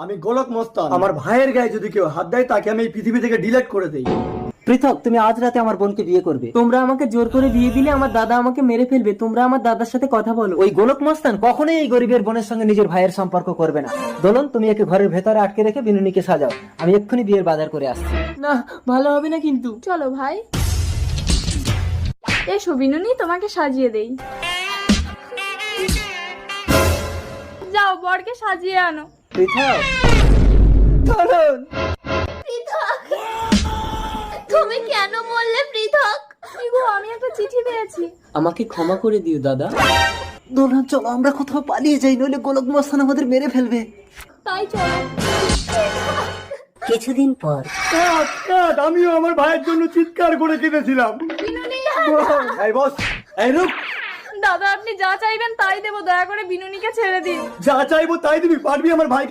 আমি গোলক মস্তান। আমার ভাইয়ের গায়ে যদি কেউ হাত দেয় তাকে আমি এই পৃথিবী থেকে ডিলিট করে দেই। পৃথক, তুমি আজ রাতে আমার বোনকে বিয়ে করবে। তোমরা আমাকে জোর করে বিয়ে দিলে আমার দাদা আমাকে মেরে ফেলবে। তোমরা আমার দাদার সাথে কথা বলো। ওই গোলক মস্তান কখনোই এই গরিবের বোনের সঙ্গে নিজের ভাইয়ের সম্পর্ক করবে না। দোলন, তুমি একে ঘরের ভেতরে আটকে রেখে বিনুনিকে সাজাও। আমি এক্ষুনি বিয়ের বাজার করে আসছি। না, ভালো হবে না কিন্তু। চলো ভাই, এসো বিনুনি, তোমাকে সাজিয়ে দেই। যাও বরকে সাজিয়ে আনো। পৃথক, দোলন, তুমি কেন বললে পৃথক? গো, আমি একটা চিঠি পেয়েছি। আমাকে ক্ষমা করে দিও দাদা। দোলন চলো আমরা কোথাও পালিয়ে যাই, নইলে গোলক মস্তান আমাদের মেরে ফেলবে। তাই চলো। কিছুদিন পর কাট, কাট, আমিও আমার ভাইয়ের জন্য চিৎকার করে কেঁদেছিলাম। বিনুনি, এই বস, এই রূপ, দাদা আপনি যা চাইবেন তাই দেবো, দয়া করে বিনুনিকে ছেড়ে দিন। যা চাইবো তাই দিবি, পারবি আমার ভাই